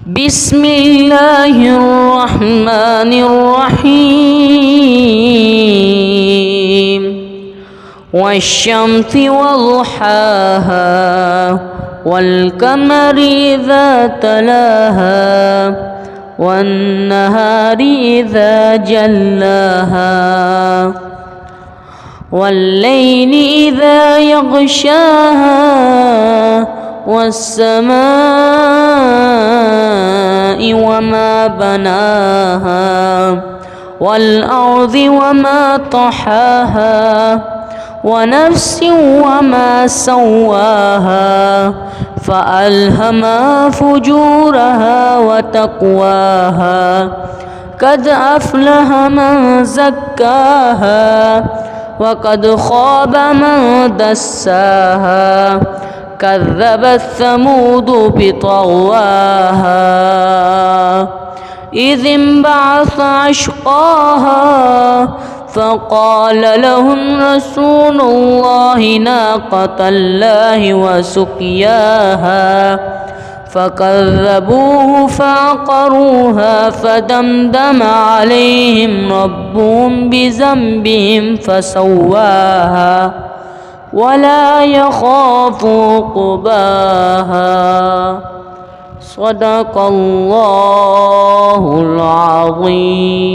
بسم الله الرحمن الرحيم والشمس وضحاها والقمر إذا تلاها والنهار إذا جلاها والليل إذا يغشاها والسماء وما بناها والأرض وما طحاها ونفس وما سواها فألهمها فجورها وتقواها قد أفلح من زكاها وقد خاب من دساها كذبت ثمود بطغواها إذ انبعث أشقاها فقال لهم رسول الله ناقة الله وسقياها فكذبوه فعقروها فدمدم عليهم ربهم بذنبهم فسواها ولا يخاف عقباها صدق الله العظيم.